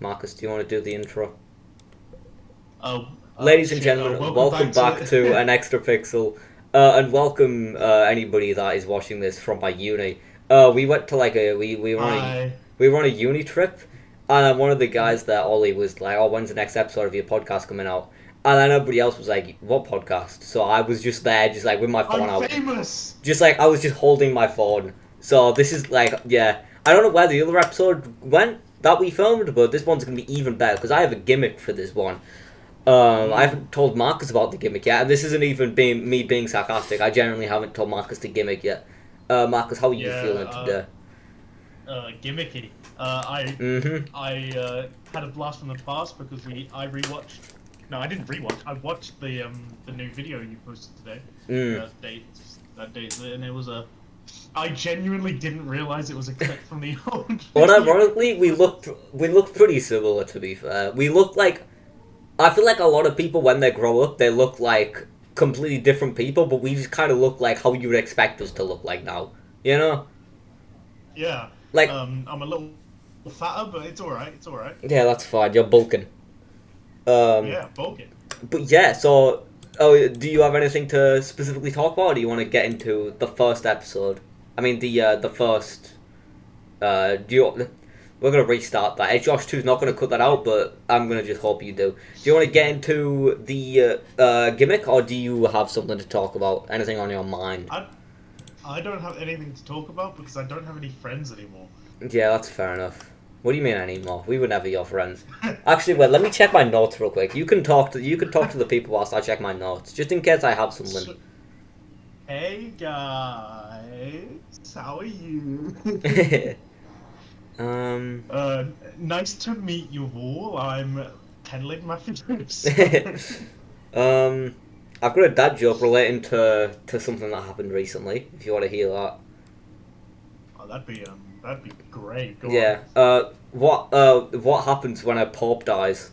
Marcus, do you want to do the intro? Oh, Ladies and shit. gentlemen, Welcome welcome back back to. to an Extra Pixel, and welcome anybody that is watching this from my uni. We went to like Hi. we were on a uni trip, and one of the guys there, Ollie, was like, "Oh, when's the next episode of your podcast coming out?" And then everybody else was like, "What podcast?" So I was just there, just like with my phone I'm out, famous. just like I was just holding my phone. So this is like, yeah, I don't know where the other episode went that we filmed, but this one's gonna be even better because I have a gimmick for this one. I Ooh, haven't told Marcus about the gimmick yet, and this isn't even me being sarcastic. I genuinely haven't told Marcus the gimmick yet. Marcus, how are you yeah. feeling today? Gimmicky. I Mm-hmm. I had a blast from the past because I rewatched. No, I didn't rewatch. I watched the new video you posted today. Mm. That date, and it was a. I genuinely didn't realize it was a clip from the old video. Unironically, we looked pretty similar. To be fair, we look like I feel like a lot of people when they grow up, they look like completely different people, but we just kind of look like how you would expect us to look like now. You know, Yeah. like I'm a little fatter, but it's all right. It's all right. yeah, that's fine. You're bulking. Um, Yeah, bulking. but yeah, so oh, do you have anything to specifically talk about, or do you want to get into the first episode? I mean, the first. Do you? We're gonna restart that. Hey, Josh two's not gonna cut that out, but I'm gonna just hope you do. Do you want to get into the gimmick, or do you have something to talk about? Anything on your mind? I I don't have anything to talk about because I don't have any friends anymore. Yeah, that's fair enough. What do you mean anymore? We were never your friends. Actually, wait. Let me check my notes real quick. You can talk to the people whilst I check my notes, just in case I have something. So, hey guys, how are you? um. uh, nice to meet you all. I'm Penlid Matthews. um. I've got a dad joke relating to something that happened recently. If you want to hear that. Oh, that'd be great. Go on. Yeah. What happens when a pope dies?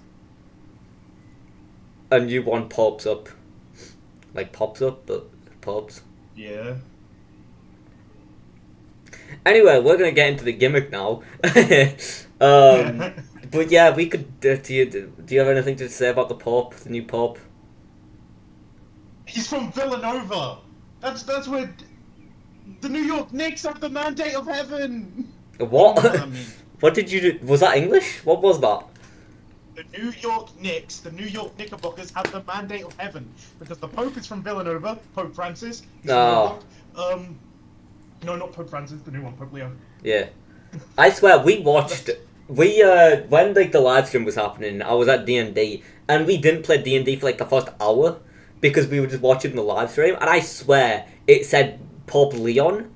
A new one pops up, like pops up, but pops. Yeah. Anyway, we're gonna get into the gimmick now. um, but yeah, we could. Do you have anything to say about the pope, the new pope? He's from Villanova. That's where the New York Knicks have the mandate of heaven. You all What? know what that means. What did you do? Was that English? What was that? The New York Knicks, the New York Knickerbockers, have the mandate of heaven because the Pope is from Villanova. Pope Francis. He's from Oh, Roblox. No, not Pope Francis. The new one, Pope Leo. yeah. I swear, we watched. We when like the live stream was happening, I was at D&D, and we didn't play D&D for like the first hour because we were just watching the live stream, and I swear it said Pope Leon,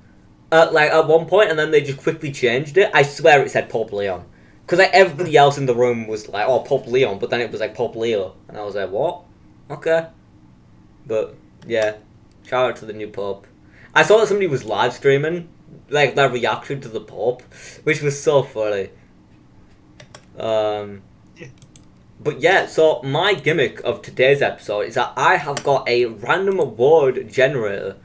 like at one point, and then they just quickly changed it. I swear it said Pope Leon, because like everybody else in the room was like, "Oh, Pope Leon," but then it was like Pope Leo, and I was like, "What? Okay." But yeah, shout out to the new Pope. I saw that somebody was live streaming like their reaction to the Pope, which was so funny. Um, Yeah. but yeah, so my gimmick of today's episode is that I have got a random word generator,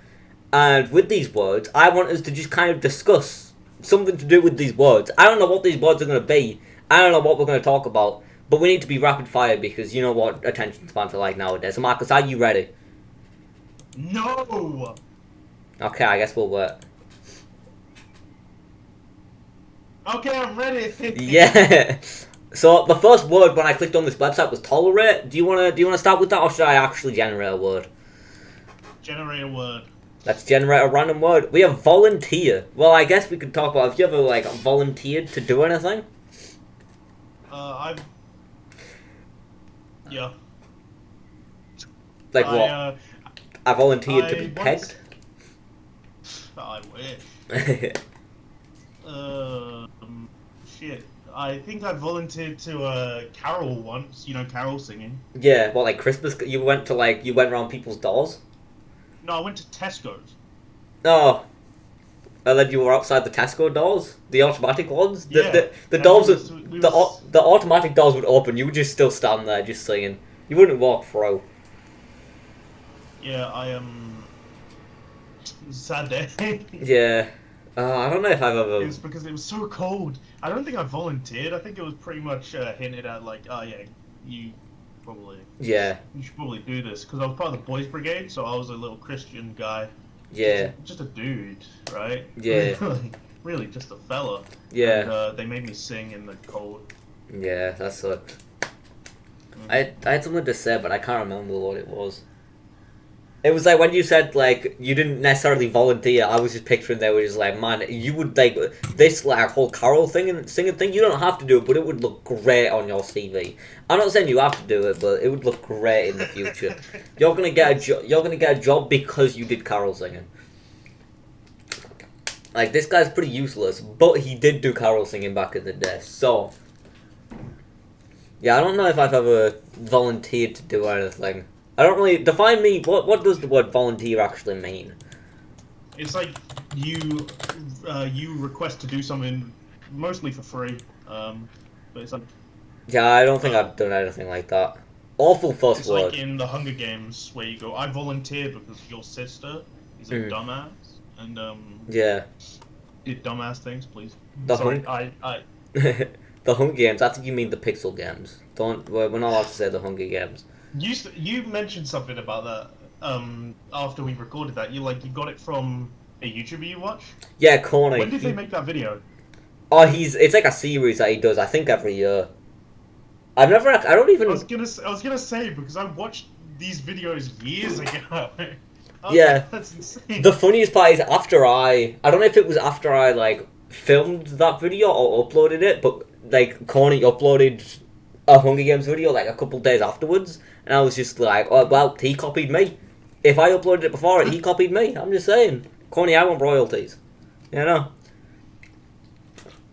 and with these words, I want us to just kind of discuss something to do with these words. I don't know what these words are going to be. I don't know what we're going to talk about, but we need to be rapid fire because you know what attention spans are like nowadays. So Marcus, are you ready? No. Okay, I guess we'll work. Okay, I'm ready. Yeah. So the first word when I clicked on this website was tolerate. Do you wanna start with that, or should I actually generate a word? Generate a word. Let's generate a random word. We have volunteer. Well, I guess we could talk about if you ever like volunteered to do anything. I've yeah. Like I what? I volunteered to be I pegged. once. I wish. Shit. I think I volunteered to carol once. You know, carol singing. Yeah. What, like Christmas? You went around people's doors. No, I went to Tesco's. Oh. And then you were outside the Tesco doors, the automatic ones. Yeah, The and doors the automatic doors would open. You would just still stand there, just singing. You wouldn't walk through. yeah, I sad day. Yeah. I don't know if I've It ever. was because it was so cold. I don't think I volunteered. I think it was pretty much hinted at like, oh yeah, you probably Yeah, you should probably do this because I was part of the boys' brigade, so I was a little Christian guy, yeah, just a dude, right? yeah, Really just a fella. And yeah, they made me sing in the cold. yeah. That sucked. Hmm. I had something to say, but I can't remember what it was. It was like when you said like you didn't necessarily volunteer. I was just picturing there was like, man, you would like this like whole carol thing and singing thing. You don't have to do it, but it would look great on your CV. I'm not saying you have to do it, but it would look great in the future. You're gonna get a You're gonna get a job because you did carol singing. Like this guy's pretty useless, but he did do carol singing back in the day. So yeah, I don't know if I've ever volunteered to do anything. I don't really define me. What does the word volunteer actually mean? It's like you you request to do something mostly for free, but it's like Yeah, I don't think uh, I've done anything like that. Awful first it's like word. in the Hunger Games where you go, I volunteered because your sister is a Mm. dumbass and Yeah, did dumbass things. Please, the sorry, hung I the Hunger Games. I think you mean the Pixel Games. Don't we're not allowed to say the Hunger Games. you mentioned something about that after we recorded that. You got it from a YouTuber you watch. Yeah, Corny. When did they make that video? It's like a series that he does. I think every year. I don't even. I was gonna say because I watched these videos years ago. I was Yeah, like, that's insane. the funniest part is after I don't know if it was after I like filmed that video or uploaded it, but like Corny uploaded a Hunger Games video like a couple days afterwards, and I was just like, oh well, he copied me. If I uploaded it before it, he copied me. I'm just saying, Corny, I want royalties. You know?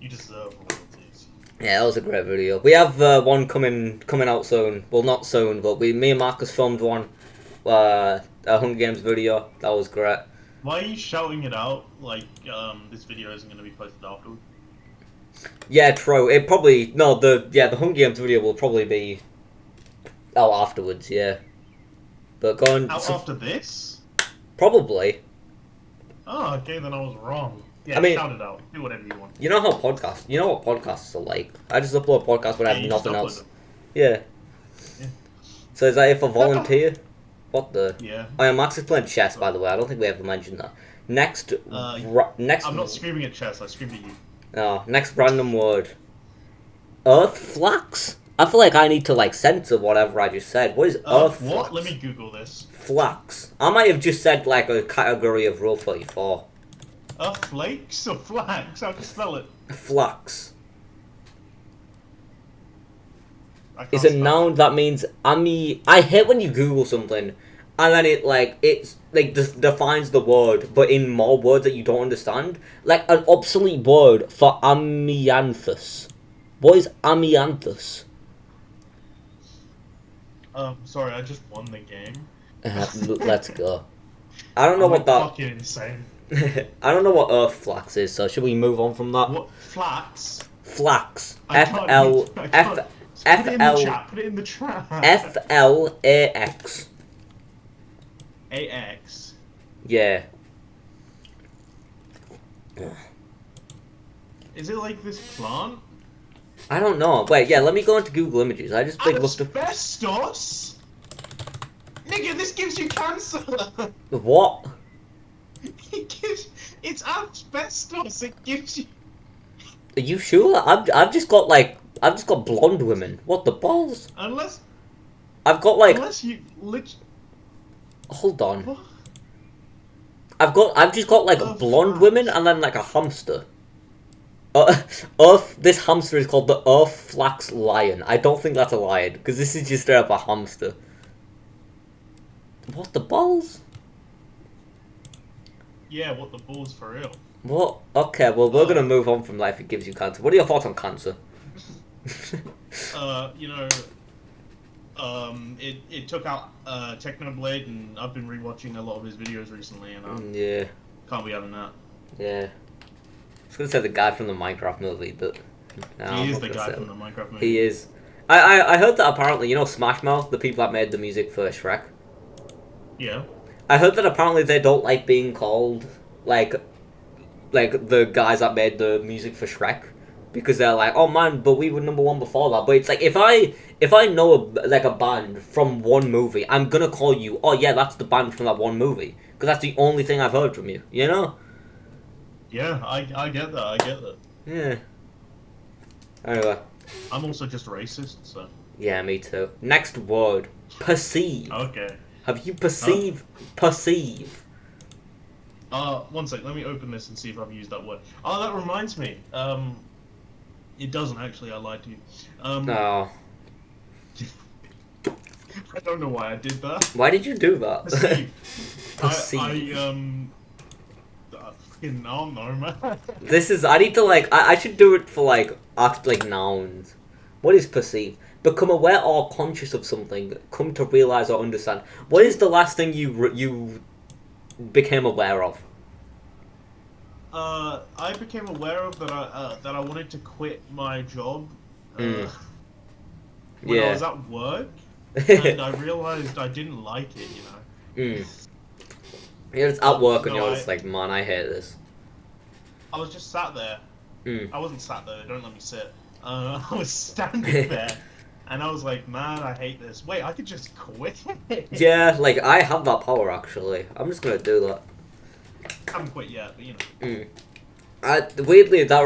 You deserve royalties. Yeah, that was a great video. We have one coming out soon. Well, not soon, but me and Marcus filmed one, a Hunger Games video. That was great. Why are you shouting it out like this video isn't gonna be posted afterward? Yeah, true. It probably the Hunger Games video will probably be out afterwards. Yeah, but go on. Out after this? Probably. Oh, okay, then I was wrong. Yeah, I mean, shout it out. Do whatever you want. you know what podcasts are like. I just upload podcasts when I Yeah, have you just nothing upload else. them. Yeah. Yeah. So is that if I volunteer? What the? Yeah. Oh yeah, Max is playing chess. By the way, I don't think we ever mentioned that. Next, next. I'm not screaming at chess. I screamed at you. Oh, next random word. Earth flax. I feel like I need to like censor whatever I just said. What is earth What? flax? Let me Google this. Flax. I might have just said like a category of Rule 34. Flakes or flax? How do you spell it? Flax I can't is a spell noun it. that means I hate when you Google something and then it's like defines the word, but in more words that you don't understand. Like an obsolete word for amianthus. What is amianthus? Sorry, I just won the game. Let's go. I don't know I'm what that. fucking insane. I don't know what earth flax is. So should we move on from that? What flax? Flax. I F can't L read- I F can't- F Put it in the L chat. Put it in the chat. FLAX. AX. Yeah. Is it like this plant? I don't know. Wait, yeah, let me go into Google Images. I just like looked up. Asbestos? Nigga, this gives you cancer. What? It's asbestos. It gives you. Are you sure? I've just got blonde women. What the balls? Unless I've you hold on. What? I've just got like Earth blonde flax. women and then like a hamster. This hamster is called the Earth Flax Lion. I don't think that's a lion because this is just straight up a hamster. What the balls? Yeah, what the balls for real? What? Okay, well we're gonna move on from life. It gives you cancer. What are your thoughts on cancer? You know, it took out Technoblade, and I've been rewatching a lot of his videos recently, and Yeah, can't be having that. yeah. I was gonna say the guy from the Minecraft movie, but no, I'm He is not the gonna guy say from that. the Minecraft movie. He is. I heard that apparently, you know, Smash Mouth, the people that made the music for Shrek. Yeah. I heard that apparently they don't like being called like like the guys that made the music for Shrek, because they're like, oh man, but we were number one before that. But it's like if I know a band from one movie, I'm gonna call you. Oh yeah, that's the band from that one movie, because that's the only thing I've heard from you. You know? Yeah, I get that. I get that. Yeah. Anyway. I'm also just racist, so. Yeah, me too. Next word, perceive. Okay. Have you perceive? Perceive. One sec. Let me open this and see if I've used that word. Oh, that reminds me. It doesn't actually. I lied to you. No. I don't know why I did that. Why did you do that? Perceive. Fucking no, man. This is. I need to like. I should do it for like nouns. What is perceive? Become aware or conscious of something. Come to realize or understand. What is the last thing you became aware of? I became aware of that I wanted to quit my job. When I was at work, and I realized I didn't like it. You know. You're just at work and you're just like, man, I hate this. I was just sat there. I wasn't sat there. Don't let me sit. I was standing there, and I was like, man, I hate this. Wait, I could just quit. Yeah, like I have that power actually. I'm just gonna do that. I haven't quit yet, but you know. Weirdly, that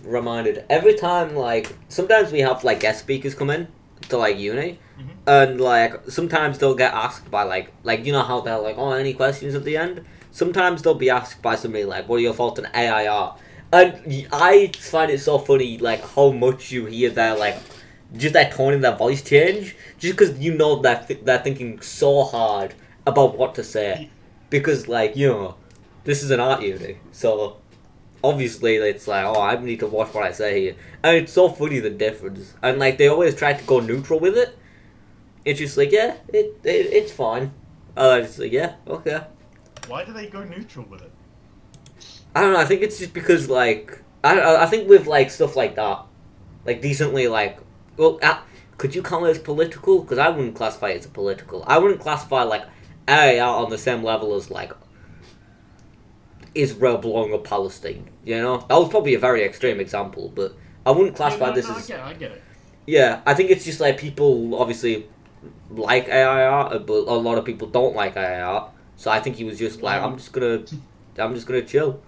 reminded every time, like, sometimes we have like guest speakers come in to like uni, and like sometimes they'll get asked by like you know how they're like, oh, any questions at the end. Sometimes they'll be asked by somebody like, what are your thoughts on AIR? And I find it so funny, like how much you hear their like just their tone and their voice change, just because you know they're thinking so hard about what to say, because like, you know, this is an art uni, so obviously it's like, oh, I need to watch what I say here, and it's so funny the difference, and like they always try to go neutral with it. It's just like, yeah, it's fine. It's like, yeah, okay. Why do they go neutral with it? I don't know. I think it's just because like I think with like stuff like that, like decently like, well, could you count it as political? Because I wouldn't classify it as political. I wouldn't classify like AIR on the same level as like Israel blowing up Palestine. You know, that was probably a very extreme example, but I wouldn't classify this as. I get it. Yeah, I think it's just like people obviously like AIR, but a lot of people don't like AIR. So I think he was just like, I'm just gonna chill.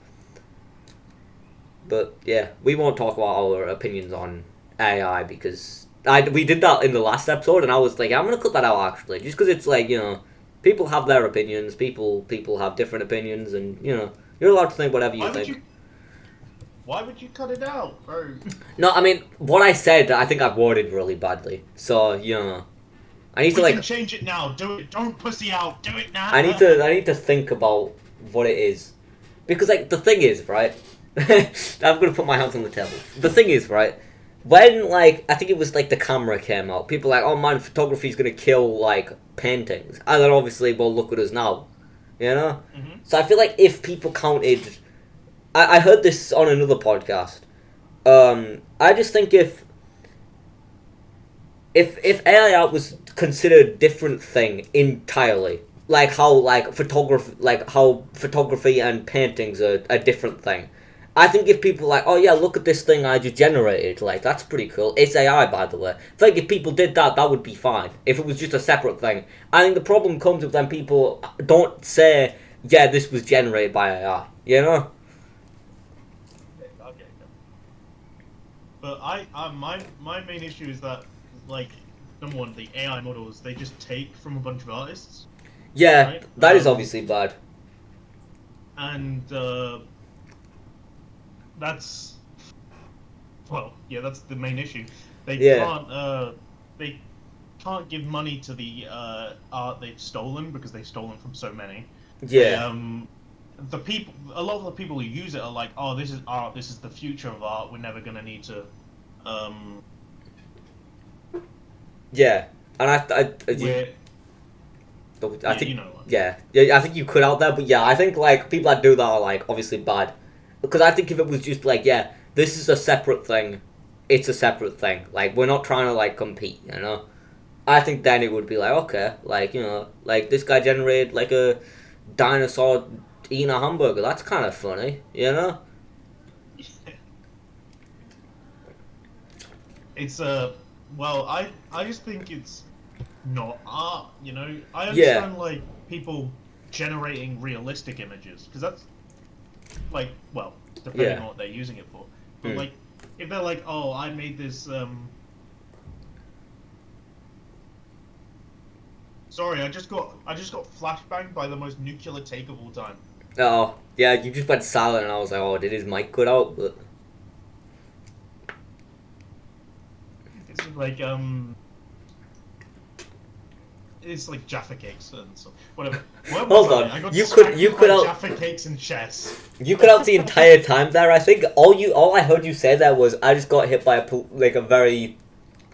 But yeah, we won't talk about our opinions on AI because we did that in the last episode, and I was like, I'm gonna cut that out actually, just because it's like, you know, people have their opinions, people have different opinions, and you know, you're allowed to think whatever you think. Why would you cut it out, bro? No, I mean, what I said, I think I've worded really badly. So you know, I need to like change it now. Do it. Don't pussy out. Do it now. I need to think about what it is, because like the thing is, right. I'm gonna put my hands on the table. The thing is, right, when like I think it was like the camera came out, people were like, oh man, photography's gonna kill like paintings, and then obviously, well, look at us now, you know. So I feel like if people counted, I heard this on another podcast. I just think if AI art was considered a different thing entirely, like how photography and paintings are a different thing. I think if people like, oh yeah, look at this thing I just generated, like, that's pretty cool. It's AI, by the way. I think if people did that, that would be fine. If it was just a separate thing. I think the problem comes with when people don't say, yeah, this was generated by AI, you know? Okay. But my main issue is that, like, number one, the AI models, they just take from a bunch of artists. Yeah, right? that is obviously bad. And, that's, well, yeah, that's the main issue. They can't give money to the art they've stolen because they've stolen from so many. Yeah. A lot of the people who use it are like, oh, this is art, this is the future of art, we're never gonna need to, Yeah, and I think, you know what. yeah, I think you could out there, but yeah, I think like people that do that are like obviously bad, because I think if it was just like, yeah, this is a separate thing, it's a separate thing, like we're not trying to like compete, you know, I think then it would be like, okay, like, you know, like this guy generated like a dinosaur eating a hamburger. That's kind of funny, you know? It's well, I just think it's not art, you know. I Yeah. understand like people generating realistic images because that's like, well, depending on what they're using it for. But like, if they're like, oh, I made this Sorry, I just got flashbanged by the most nuclear take of all time. Oh, yeah, you just went silent and I was like, oh, did his mic cut out? But It's like it's like Jaffa cakes and so whatever. Hold on, I got you could out Jaffa cakes and chess. You cut out the entire time there. I think all I heard you say there was I just got hit by a very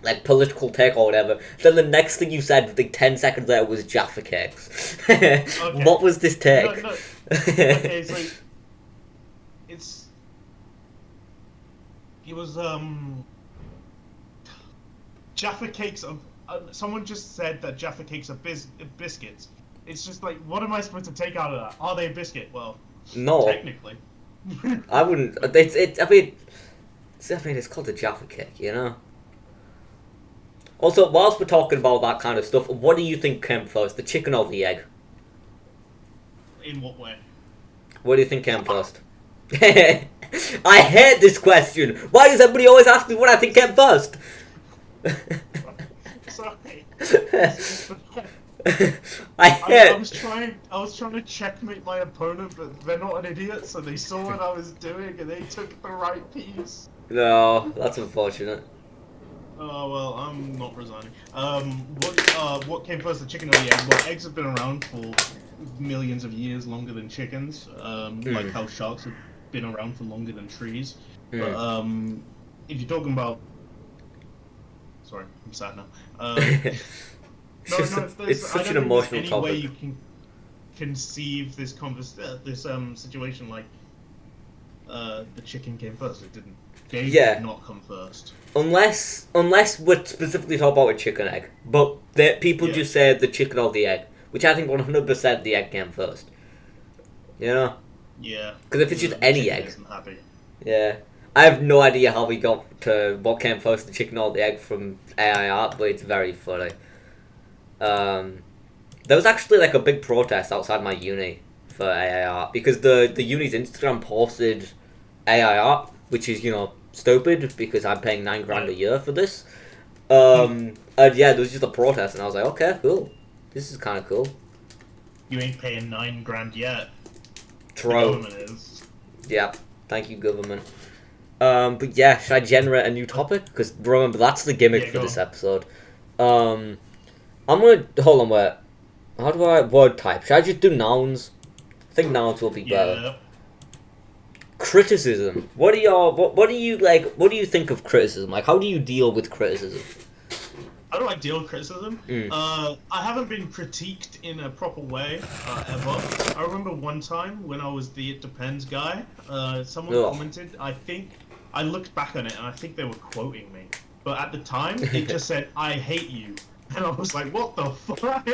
like political take or whatever. Then the next thing you said, like 10 seconds later, was Jaffa cakes. Okay. What was this take? No. Okay, it's like it was Jaffa cakes. Someone just said that Jaffa cakes are biscuits. It's just like, what am I supposed to take out of that? Are they a biscuit? Well, no. Technically. I wouldn't. I mean, it's called a Jaffa cake, you know. Also, whilst we're talking about that kind of stuff, what do you think came first, the chicken or the egg? In what way? What do you think came first? I hate this question. Why does everybody always ask me what I think came first? Sorry. I was trying to checkmate my opponent, but they're not an idiot, so they saw what I was doing and they took the right piece. No, that's unfortunate. Oh well, I'm not resigning. What came first, the chicken or the egg? Well, eggs have been around for millions of years, longer than chickens. Like how sharks have been around for longer than trees. But if you're talking about, sorry, I'm sad now. It's such an emotional topic. Any way you can conceive this situation like the chicken came first. It didn't. They did not come first. Unless we're specifically talking about a chicken egg, but people just say the chicken or the egg, which I think 100% the egg came first. You know? Yeah. Because if it's just any egg, isn't happy. Yeah, I have no idea how we got to what came first, the chicken or the egg from AI art, but it's very funny. There was actually like a big protest outside my uni for AI art because the uni's Instagram posted AI art, which is, you know, stupid because I'm paying $9,000 a year for this. And yeah, there was just a protest, and I was like, okay, cool, this is kind of cool. You ain't paying $9,000 yet. True. The government is. Yeah, thank you, government. But yeah, should I generate a new topic? Because remember, that's the gimmick for this episode. I'm gonna hold on. Wait, how do I word type? Should I just do nouns? I think nouns will be better. Criticism. What do you think of criticism? Like, how do you deal with criticism? How do I deal with criticism? I haven't been critiqued in a proper way ever. I remember one time when I was the It Depends guy, someone commented, I looked back on it and I think they were quoting me. But at the time, it just said, I hate you. And I was like, what the fuck?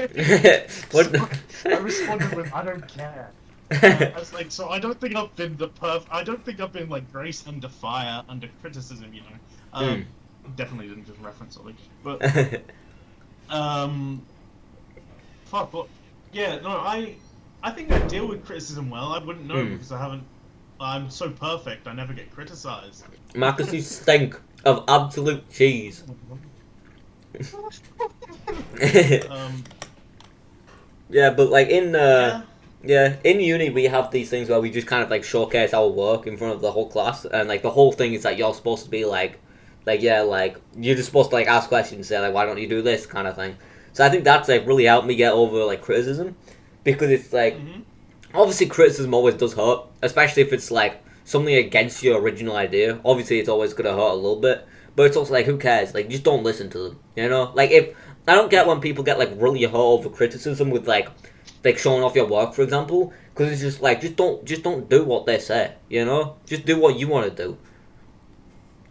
So I responded with, I don't care. I was like, so I don't think I've been I don't think I've been like graced under fire, under criticism, you know. Definitely didn't just reference something, but fuck. But yeah, no, I think I deal with criticism well. I wouldn't know because I'm so perfect. I never get criticized. Marcus, you stink of absolute cheese. Yeah, but like in in uni we have these things where we just kind of like showcase our work in front of the whole class, and like the whole thing is that you're supposed to be like you're just supposed to like ask questions and say like, why don't you do this kind of thing. So I think that's like really helped me get over like criticism, because it's like obviously criticism always does hurt, especially if it's like something against your original idea. Obviously it's always gonna hurt a little bit, but it's also like, who cares? Like, just don't listen to them, you know? Like, if I don't get when people get like really hurt over criticism with like showing off your work, for example, because it's just like, just don't do what they say, you know? Just do what you want to do.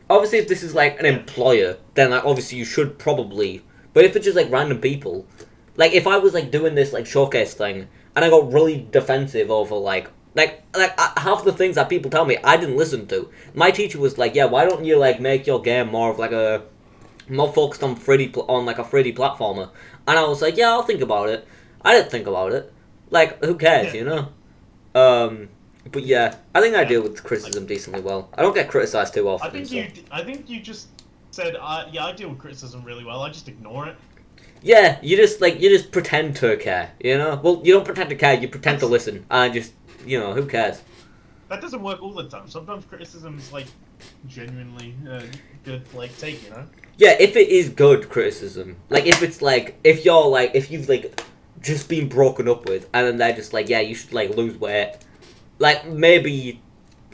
Obviously, if this is like an employer, then like obviously you should probably. But if it's just like random people, like if I was like doing this like showcase thing, and I got really defensive over half the things that people tell me I didn't listen to. My teacher was like, "Yeah, why don't you like make your game more of like a more focused on like a 3D platformer?" And I was like, "Yeah, I'll think about it." I didn't think about it. Like, who cares, you know? But yeah, I think I deal with criticism decently well. I don't get criticized too often. I think you just said, yeah, I deal with criticism really well. I just ignore it. Yeah, you just pretend to care, you know? Well, you don't pretend to care, you pretend to listen, and just, you know, who cares? That doesn't work all the time. Sometimes criticism is, like, genuinely good to, like, take, you know? Yeah, if it is good criticism. Like, if it's, like, if you've, like, just been broken up with, and then they're just like, yeah, you should, like, lose weight. Like, maybe,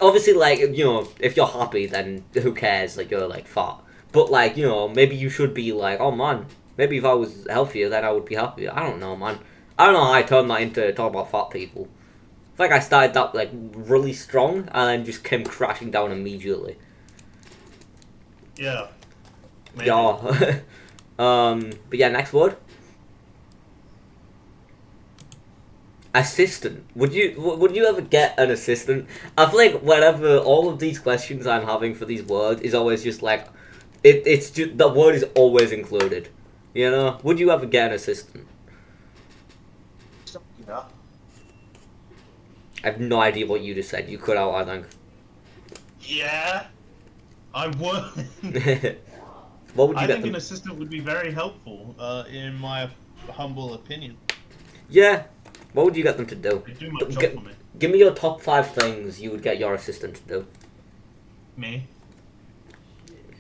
obviously, like, you know, if you're happy, then who cares, like, you're, like, fat. But, like, you know, maybe you should be like, oh, man, maybe if I was healthier, then I would be happier. I don't know, man. I don't know how I turned that into talking about fat people. It's like I started that, like, really strong, and then just came crashing down immediately. Yeah. Maybe. Yeah. But yeah, next word. Assistant. Would you ever get an assistant? I feel like whenever all of these questions I'm having for these words is always just like, it's just the word is always included. You know? Would you ever get an assistant? Yeah. I have no idea what you just said. You cut out, I think. Yeah. I would. What would you I get think them? an assistant would be very helpful, in my humble opinion. Yeah. What would you get them to do? They do my job for me. Give me your top 5 things you would get your assistant to do. Me.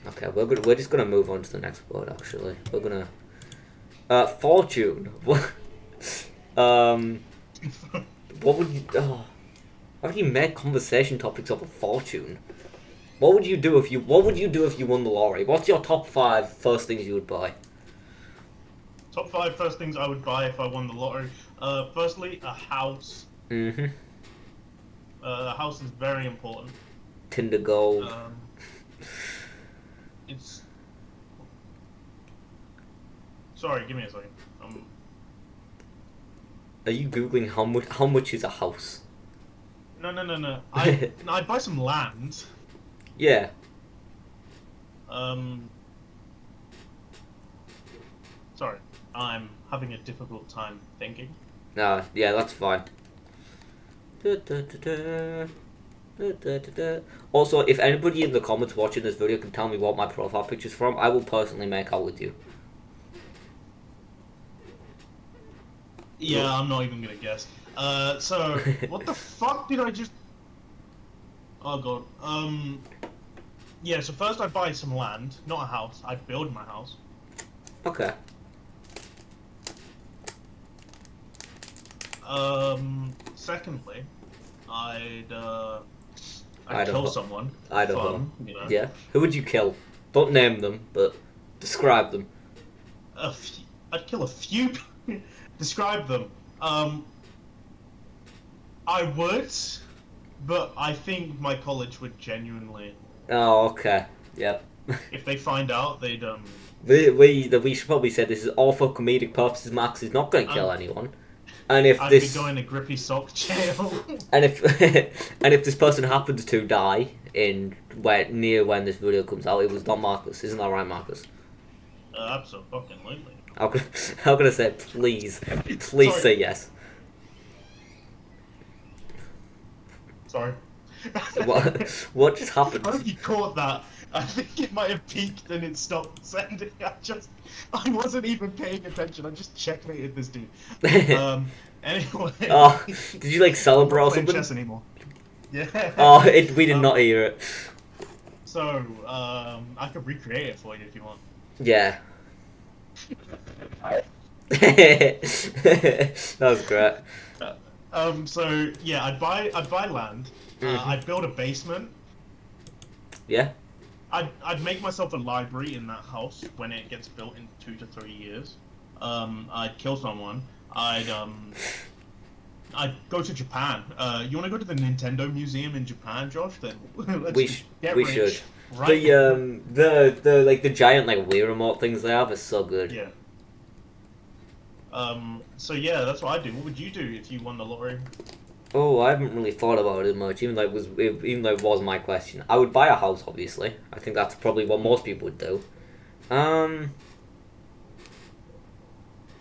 Okay, we're just gonna move on to the next word. Actually, we're gonna fortune. What would you? Oh, how do you make conversation topics of a fortune? What would you do if you won the lottery? What's your top 5 first things you would buy? Top 5 first things I would buy if I won the lottery. Firstly, a house. Mm-hmm. A house is very important. Tinder gold. It's. Sorry, give me a second. Are you googling how much is a house? No. I'd buy some land. Yeah. Sorry, I'm having a difficult time thinking. Nah, yeah, that's fine. Also, if anybody in the comments watching this video can tell me what my profile picture's from, I will personally make out with you. Yeah, I'm not even gonna guess. So, what the fuck did I just... Oh god. Yeah, so first I'd buy some land, not a house. I'd build my house. Okay. Secondly, I'd Idaho. kill someone. Idaho. Fun, you know? Yeah. Who would you kill? Don't name them, but describe them. I'd kill a few. Describe them. I would, but I think my college would genuinely. Oh, okay. Yep. If they find out, they'd We should probably say this is all for comedic purposes. Max is not going to kill anyone. And if I'd this be going to grippy sock jail. and if this person happens to die near when this video comes out, it was not Marcus. Isn't that right, Marcus? Absolutely. How can I say please say yes? Sorry. What just happened? I hope you caught that. I think it might have peaked and it stopped sending. I wasn't even paying attention. I just checkmated this dude. Anyway. Oh, did you like celebrate or something? Chess anymore. Yeah. Oh, we did not hear it. So, I could recreate it for you if you want. Yeah. That was great. So yeah, I'd buy land. I'd build a basement. Yeah. I'd make myself a library in that house when it gets built in 2 to 3 years. I'd kill someone. I'd go to Japan. You want to go to the Nintendo Museum in Japan, Josh? Then we should. Right. The giant like Wii remote things they have is so good. Yeah. So yeah, that's what I do. What would you do if you won the lottery? Oh, I haven't really thought about it much, even though it was my question. I would buy a house, obviously. I think that's probably what most people would do. Um,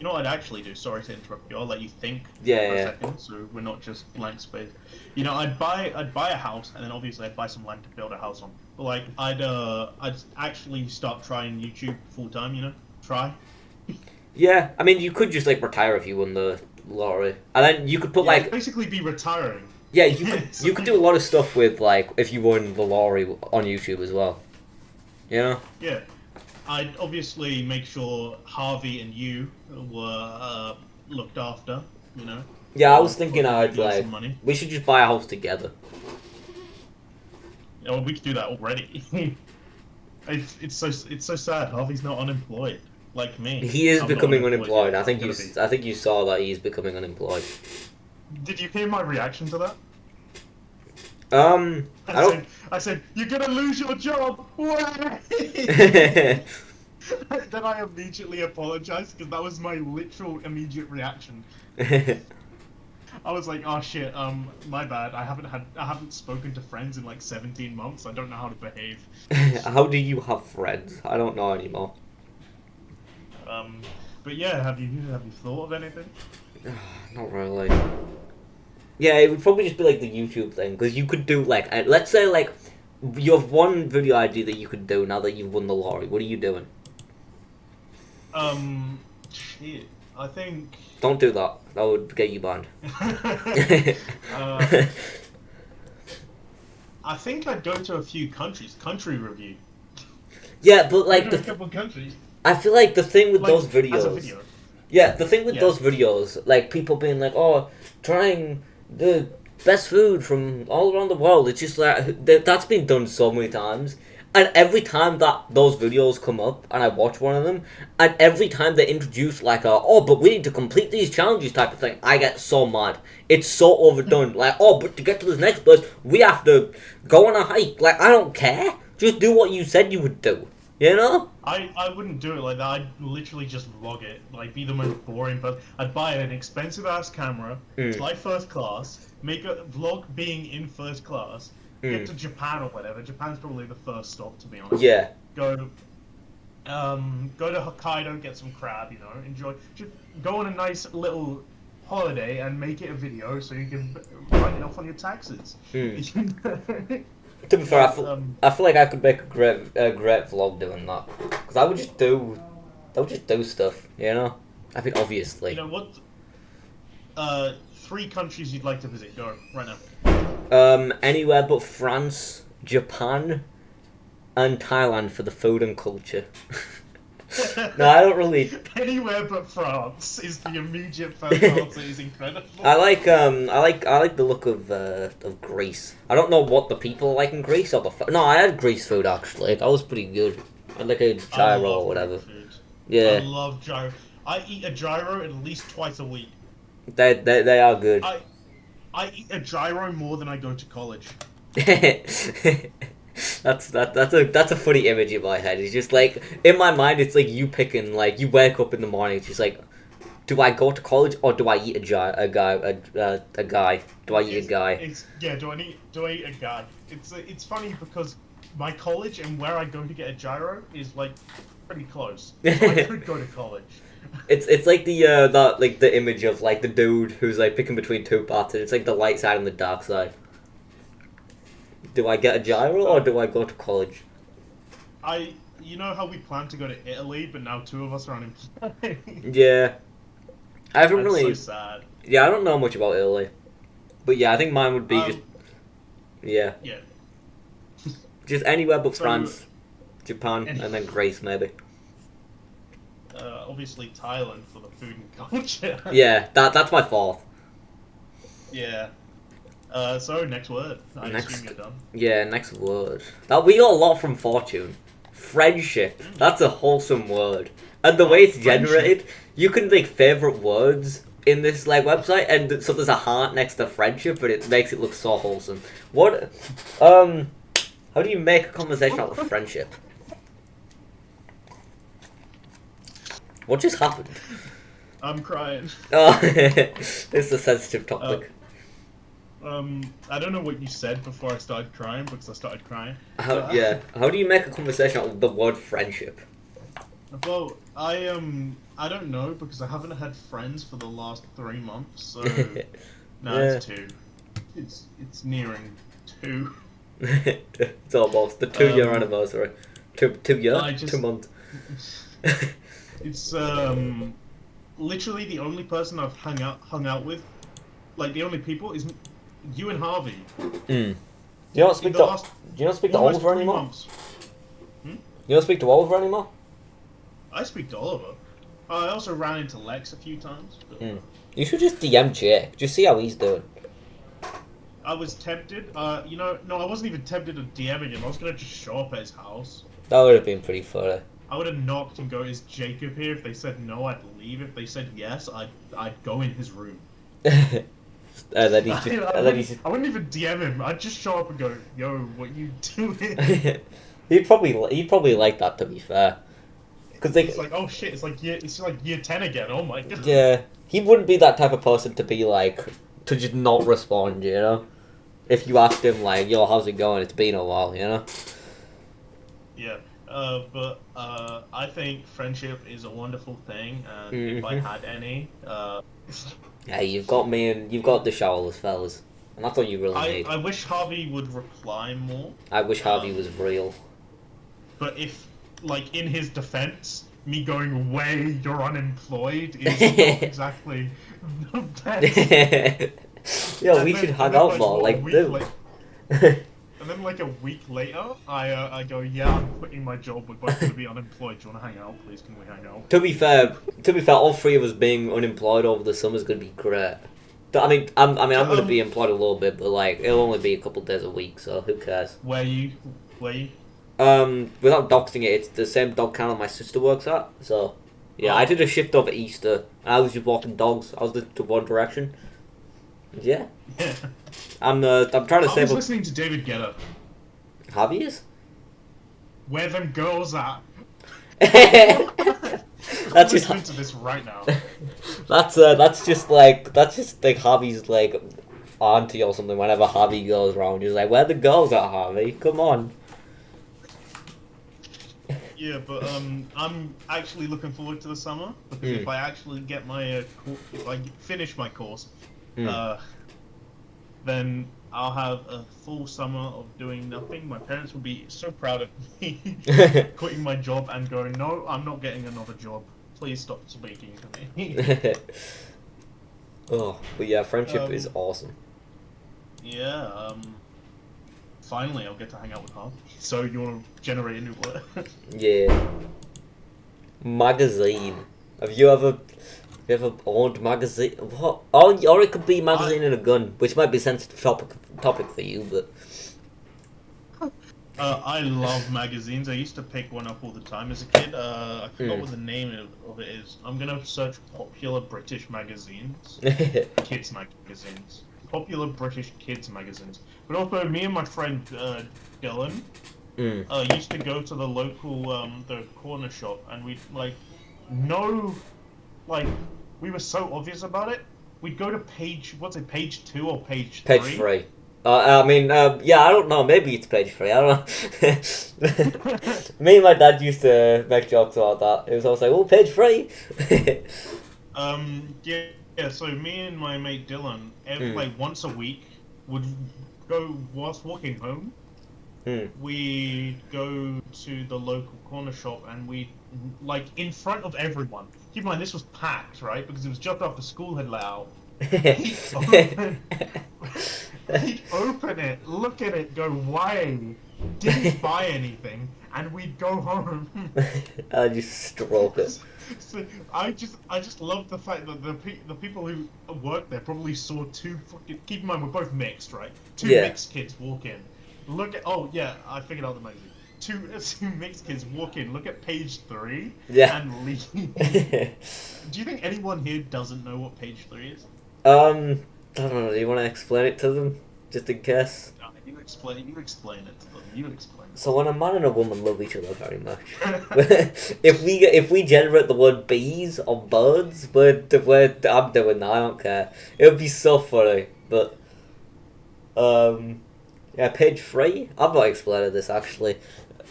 You know what I'd actually do? Sorry to interrupt you. I'll let you think yeah, for a yeah. second, so we're not just blank space. You know, I'd buy a house, and then obviously I'd buy some land to build a house on. But like, I'd actually start trying YouTube full time. You know, try. Yeah, I mean, you could just like retire if you won the lottery, and then you could put Yeah, it'd like, basically be retiring. yeah, It's you could do a lot of stuff with like if you won the lottery on YouTube as well. You know? Yeah, I'd obviously make sure Harvey and you were looked after. You know, Yeah, I was for thinking I'd leaving us some like money. we should just buy a house together. Oh, we could do that already. It's so sad. Harvey's not unemployed like me. He is I'm not becoming unemployed unemployed. yet. I I'm think gonna be. I think you saw that he's becoming unemployed. Did you hear my reaction to that? I don't. I said, you're gonna lose your job. Why? Then I immediately apologized because that was my literal immediate reaction. I was like, oh shit, my bad. I haven't spoken to friends in like 17 months. I don't know how to behave. How do you have friends? I don't know anymore. Um, but yeah, have you thought of anything? Not really. Yeah, it would probably just be like the YouTube thing because you could do like let's say like you have one video idea that you could do now that you've won the lottery. What are you doing? Shit. I think. Don't do that. That would get you banned. uh, I think I'd go to a few countries. Country review. Yeah, but like Go to a couple countries. I feel like the thing with Like, those as a videos. video. Yeah, the thing with Yeah. those videos, like people being like, "Oh, trying the best food from all around the world." It's just like that's been done so many times, and every time that those videos come up, and I watch one of them, and every time they introduce like but we need to complete these challenges type of thing, I get so mad. It's so overdone. Like, but to get to this next place, we have to go on a hike. Like, I don't care. Just do what you said you would do. You know? I wouldn't do it like that. I'd literally just vlog it. Like, be the most boring person. I'd buy an expensive ass camera, fly first class, make a vlog being in first class, get to Japan or whatever. Japan's probably the first stop, to be honest. Yeah. Go to Hokkaido, get some crab, you know, enjoy. Just go on a nice little holiday and make it a video so you can write it off on your taxes. To be fair, I feel like I could make a great vlog doing that because I would just do stuff, you know. I mean, obviously. You know what? 3 countries you'd like to visit. Go right now. Anywhere but France, Japan, and Thailand for the food and culture. No, I don't really. Anywhere but France is the immediate first answer. Is incredible. I like the look of Greece. I don't know what the people are like in Greece or no, I had Greece food actually. That was pretty good. I had like a gyro or whatever. Food. Yeah. I love gyro. I eat a gyro at least twice a week. They are good. I eat a gyro more than I go to college. That's a funny image in my head. It's just like in my mind, it's like you picking like you wake up in the morning. It's just like, do I go to college or do I eat a guy? Do I eat a guy? Do I eat a guy? It's funny because my college and where I go to get a gyro is like pretty close. So I could go to college. It's like the image of like the dude who's like picking between two paths. And it's like the light side and the dark side. Do I get a gyro or do I go to college? You know how we planned to go to Italy, but now 2 of us are unemployed. Yeah, I haven't That's really. so sad. Yeah, I don't know much about Italy, but yeah, I think mine would be just. Yeah. Yeah. Just anywhere but So, France, Japan, and then Greece maybe. Obviously Thailand for the food and culture. Yeah, that's my 4th. Yeah. So next word. I assume you're done. Yeah, next word. That we got a lot from Fortune. Friendship. That's a wholesome word. And the way it's generated, you can like favorite words in this like website, and so there's a heart next to friendship, but it makes it look so wholesome. What? How do you make a conversation out of friendship? What just happened? I'm crying. Oh, this is a sensitive topic. I don't know what you said before I started crying because I started crying. How do you make a conversation out of the word friendship? Well, I don't know because I haven't had friends for the last 3 months. So no, Yeah. it's 2. It's nearing 2. It's almost the 2 year anniversary. 2 year? I just 2 months. It's literally the only person I've hung out with, like the only people is you and Harvey. Mm. You don't speak to Almost Oliver 3 anymore? months. You don't speak to Oliver anymore? I speak to Oliver. I also ran into Lex a few times. But, You should just DM Jake. Just see how he's doing. I was tempted. No, I wasn't even tempted to DMing him. I was gonna just show up at his house. That would have been pretty funny. I would have knocked and go, "Is Jacob here?" If they said no, I'd leave. If they said yes, I'd go in his room. And then I wouldn't even DM him. I'd just show up and go, "Yo, what you doing?" he'd probably like that, to be fair. Because it's like, oh shit, it's like year 10 again. Oh my god. Yeah, he wouldn't be that type of person to be like to just not respond. You know, if you asked him like, "Yo, how's it going? It's been a while," you know. Yeah. But I think friendship is a wonderful thing, and if I had any, Hey, you've got me and you've got the showerless fellas, and that's all you really need. I wish Harvey would reply more. I wish Harvey was real. But if, like, in his defense, me going, "Way, you're unemployed," is not exactly the best. Yo, we should hang out more, like, dude. And then, like, a week later, I go, "Yeah, I'm quitting my job. We're both gonna be unemployed. Do you wanna hang out, please? Can we hang out?" To be fair, all 3 of us being unemployed over the summer is gonna be great. I'm gonna be employed a little bit, but like it'll only be a couple days a week, so who cares? Where you? Without doxing it, it's the same dog kennel my sister works at. So, yeah, I did a shift over Easter, and I was just walking dogs. I was listening to One Direction. Yeah. Yeah. I'm trying to I save was up. listening to David Guetta. Have you? Where them girls at? That's just listening to this right now. that's just like Harvey's like auntie or something. Whenever Harvey goes around, he's like, "Where the girls at, Harvey? Come on." Yeah, but I'm actually looking forward to the summer because if I actually get my if I finish my course, then I'll have a full summer of doing nothing. My parents will be so proud of me quitting my job and going, "No, I'm not getting another job. Please stop speaking to me." Oh, but yeah, friendship is awesome. Yeah. Finally, I'll get to hang out with Harvey. So you want to generate a new word? Yeah. Magazine. Have you ever owned magazine? What? Or it could be magazine and a gun, which might be a sensitive topic for you, but. I love magazines. I used to pick one up all the time as a kid. I forgot what the name of it is. I'm gonna search popular British magazines. Kids magazines. Popular British kids magazines. But also, me and my friend Dylan used to go to the local the corner shop, and we'd we were so obvious about it. We'd go to page 2 or page 3? Page 3. Yeah, I don't know. Maybe it's page 3. I don't know. Me and my dad used to make jokes about that. It was always like, "Oh, page 3." Yeah. So me and my mate Dylan, once a week, would go whilst walking home. We go to the local corner shop, and we in front of everyone. Keep in mind this was packed, right? Because it was just after school had let out. He'd open it, look at it, go, "Why?" Didn't buy anything, and we'd go home. I just stroke it. So I just love the fact that the people who work there probably saw 2 fucking. Keep in mind we're both mixed, right? 2 mixed kids walk in. Look at I figured out the magazine. Two mixed kids walk in, look at page 3, and leave. Do you think anyone here doesn't know what page 3 is? I don't know. Do you want to explain it to them? just in case. No, you explain it to them. You explain it. So when a man and a woman love each other very much, if we generate the word bees or birds, I'm doing that. I don't care. It would be so funny, but yeah, page 3. I've not explained this actually.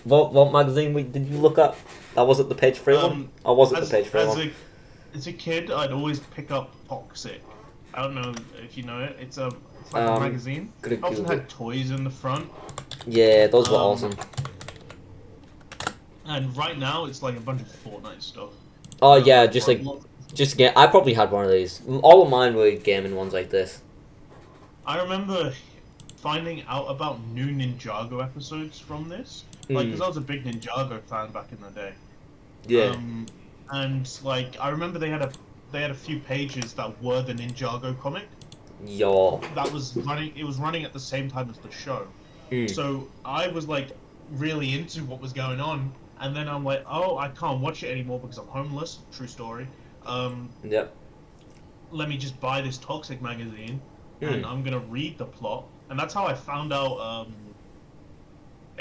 What magazine did you look at? That wasn't the page 3 one? Or was it the page 3 one? As a kid, I'd always pick up Toxic. I don't know if you know it. It's like a magazine. It often had toys in the front. Yeah, those were awesome. And right now, it's like a bunch of Fortnite stuff. Oh yeah, I probably had one of these. All of mine were gaming ones like this. I remember finding out about new Ninjago episodes from this. Like, because I was a big Ninjago fan back in the day. Yeah. And like, I remember they had a few pages that were the Ninjago comic. Yo. That was running. It was running at the same time as the show. So I was like really into what was going on, and then I'm like, oh, I can't watch it anymore because I'm homeless. True story. Yep. Let me just buy this Toxic magazine, and I'm gonna read the plot. And that's how I found out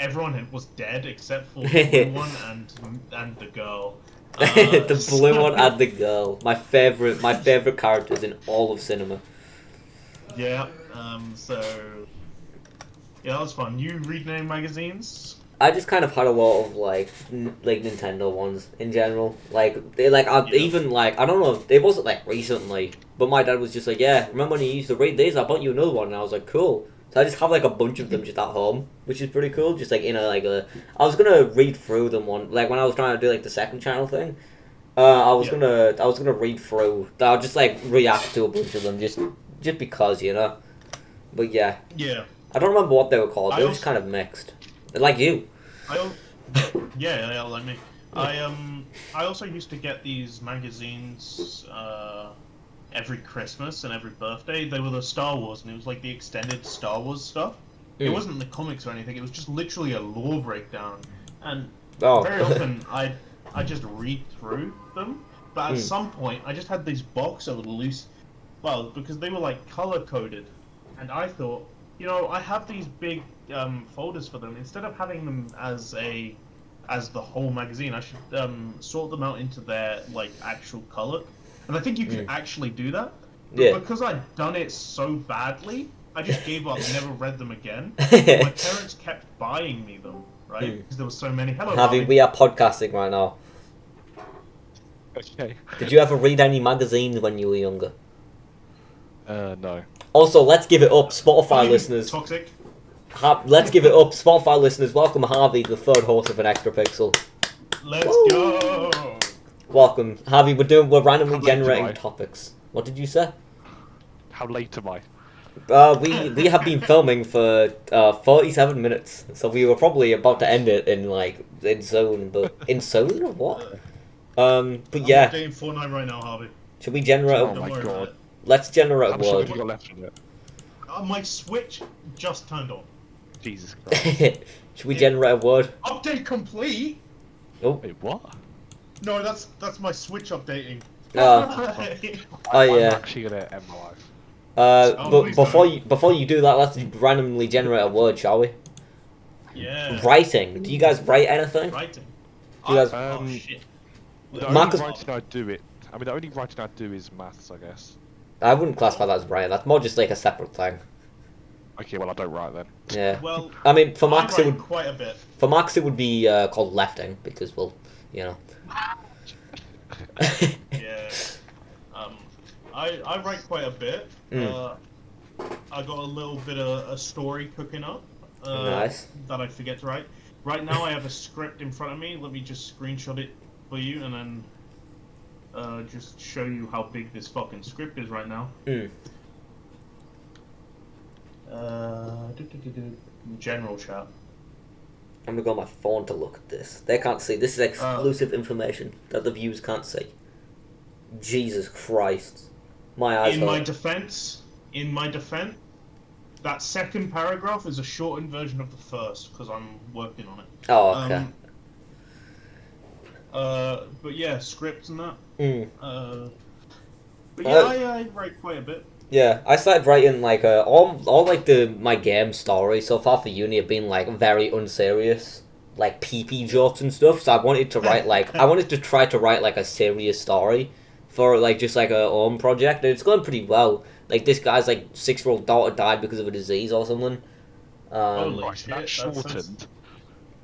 everyone was dead except for the blue one and the girl. The blue one and the girl. My favorite characters in all of cinema. Yeah. So yeah, that was fun. You read any magazines? I just kind of had a lot of like Nintendo ones in general. Like even like I don't know, it wasn't like recently, but my dad was just like, yeah, remember when you used to read these? I bought you another one, and I was like, cool. So I just have like a bunch of them just at home, which is pretty cool. Just like I was gonna read through them when I was trying to do like the second channel thing. I was gonna read through. I'll just like react to a bunch of them just because, you know. But yeah. Yeah. I don't remember what they were called. They were just kind of mixed. Like you. Yeah, like me. I also used to get these magazines every Christmas and every birthday. They were the Star Wars, and it was like the extended Star Wars stuff. It wasn't the comics or anything. It was just literally a lore breakdown, and very often I just read through them. But at some point, I just had this box of loose, because they were like color coded, and I thought, you know, I have these big folders for them. Instead of having them as the whole magazine, I should sort them out into their like actual color. And I think you can actually do that. But because I'd done it so badly, I just gave up and never read them again. My parents kept buying me them, right? Because there were so many. Hello, Harvey, we are podcasting right now. Okay. Did you ever read any magazines when you were younger? No. Also, let's give it up, Spotify listeners. Toxic. Let's give it up, Spotify listeners. Welcome Harvey, the third host of an Extra Pixel. Let's go. Welcome, Harvey. We're randomly generating topics. What did you say? How late am I? We have been filming for 47 minutes, so we were probably about to end it in zone, but in zone or what? But yeah. I'm updating Fortnite right now, Harvey. Should we generate? Oh my god. Let's generate a How much word. have you got left in it? My Switch just turned on. Jesus Christ. Should we generate a word? Update complete. Oh. Wait, what? No, that's my Switch updating. Oh yeah. I'm actually gonna end my life. But before you do that, let's randomly generate a word, shall we? Yeah. Writing. Do you guys write anything? Writing. Do you guys? Oh shit. The Marcus- only writing I do the only writing I do is maths, I guess. I wouldn't classify that as writing. That's more just like a separate thing. Okay, well I don't write then. Yeah. Well, I mean, for Max I it write would. quite a bit. For Max it would be called lefting because, well, you know. Yeah. I write quite a bit. I got a little bit of a story cooking up. Nice. That I forget to write. Right now I have a script in front of me. Let me just screenshot it for you and then just show you how big this fucking script is right now. General chat. I'm gonna go on my phone to look at this. They can't see. This is exclusive information that the viewers can't see. Jesus Christ. My eyes In hurt. my defense, that second paragraph is a shortened version of the first because I'm working on it. Oh, okay. But yeah, scripts and that. Mm. But yeah, I write quite a bit. Yeah, I started writing like all like my game stories so far for uni have been like very unserious, like pee jokes and stuff. So I wanted to write like I wanted to try to write like a serious story for like just like a own project, and it's going pretty well. Like this guy's like 6-year-old daughter died because of a disease or something. Holy Right, shit, that that sounds... shortened.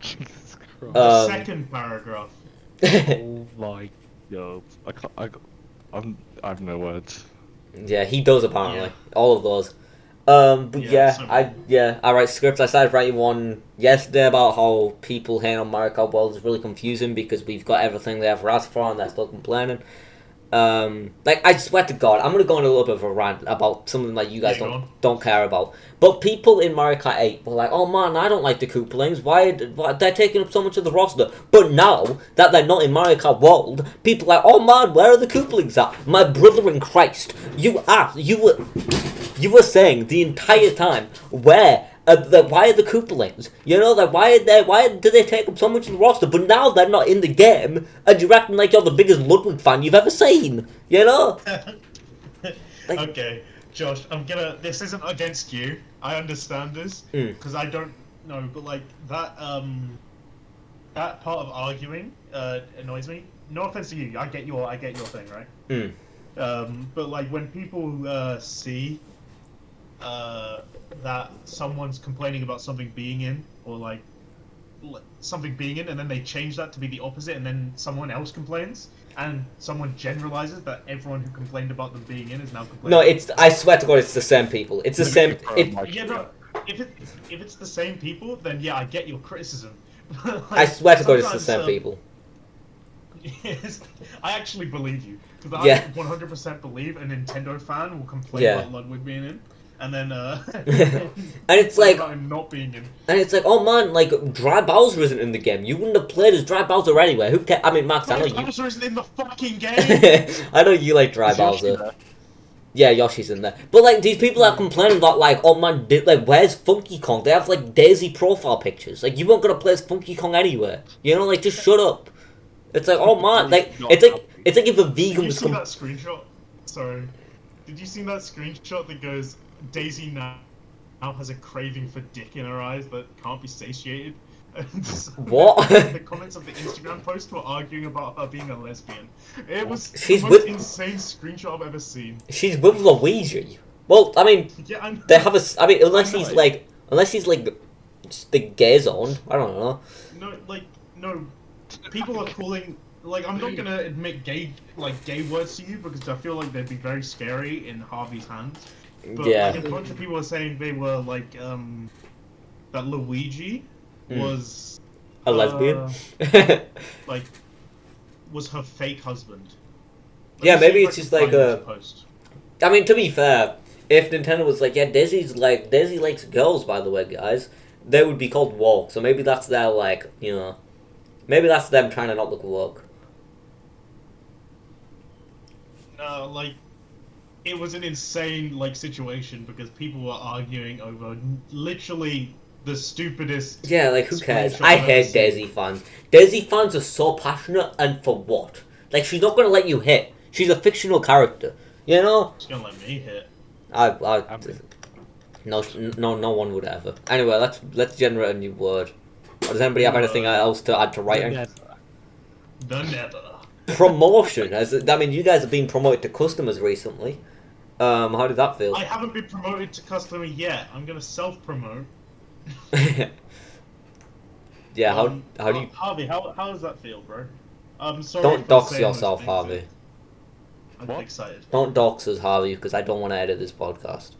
Jesus Christ. The Um, second paragraph. Oh my god. I have no words. yeah, he does apparently Yeah. all of those. But Yeah, so I write scripts. I started writing one yesterday about how people here on Mario Kart World is really confusing because we've got everything they ever asked for and they're still complaining. Like I swear to God, I'm gonna go on a little bit of a rant about something that you guys Yeah, go on. don't care about. But people in Mario Kart 8 were like, "Oh man, I don't like the Koopalings. Why they're taking up so much of the roster?" But now that they're not in Mario Kart World, people are like, "Oh man, where are the Koopalings at?" My brother in Christ, you were saying the entire time where. Why are the Koopalings? You know, like why do they take up so much of the roster? But now they're not in the game, and you're acting like you're the biggest Ludwig fan you've ever seen. You know? Like- Okay, Josh, this isn't against you. I understand this because I don't know, but like that part of arguing annoys me. No offense to you, I get your thing, right? But like when people see that someone's complaining about something being in, or like something being in, and then they change that to be the opposite, and then someone else complains, and someone generalizes that everyone who complained about them being in is now complaining. No, it's. I swear to God, it's the same people. It's the same. Yeah, no. If it's the same people, then yeah, I get your criticism. Like, I swear to God, it's the sometimes, same people. Yes, I actually believe you because Yeah. I 100% believe a Nintendo fan will complain Yeah. about Ludwig being in, and then And it's like, about him not being in. and it's like, oh man, like Dry Bowser isn't in the game. You wouldn't have played as Dry Bowser anyway. Who cares? I mean, Max, I know you. Bowser isn't in the fucking game. I know you like Dry Is Yoshi Bowser. there? Yeah, Yoshi's in there. But like these people are complaining about like, oh man, like where's Funky Kong? They have like Daisy profile pictures. Like you weren't gonna play as Funky Kong anywhere. You know, like just shut up. It's like, oh man, like it's like if a vegan Did you was see that screenshot? Sorry, did you see that screenshot that goes Daisy now has a craving for dick in her eyes that can't be satiated? What? The comments of the Instagram post were arguing about her being a lesbian. It was She's the most with- insane screenshot I've ever seen. She's with Luigi. Well, I mean, Yeah, I know. they have a. I mean, unless I he's know. like, just the gay zone. I don't know. No. People are calling. Like, I'm not gonna admit gay words to you because I feel like they'd be very scary in Harvey's hands. But Yeah. like, a bunch of people are saying they were like, that Luigi was A lesbian. like, was her fake husband. Yeah, Let me maybe see if it's I just can like find a- this post. I mean, to be fair, if Nintendo was like, yeah, Daisy likes girls, by the way, guys, they would be called woke. So maybe that's their like, you know, maybe that's them trying to not look woke. No, like, it was an insane like situation because people were arguing over literally the stupidest. Yeah, like who cares? Screenshot I I've ever hate seen. Daisy fans. Daisy fans are so passionate, and for what? Like she's not gonna let you hit. She's a fictional character. You know? She's gonna let me hit. No one would ever. Anyway, let's generate a new word. Or does anybody have anything else to add to writing? The never. Promotion. I mean, you guys have been promoted to customers recently. How did that feel? I haven't been promoted to customer yet. I'm gonna self-promote. Yeah. How do you? Harvey, how does that feel, bro? I'm sorry. Don't for dox saying those yourself, things, Harvey. I'm What? excited. Don't dox us, Harvey, because I don't want to edit this podcast.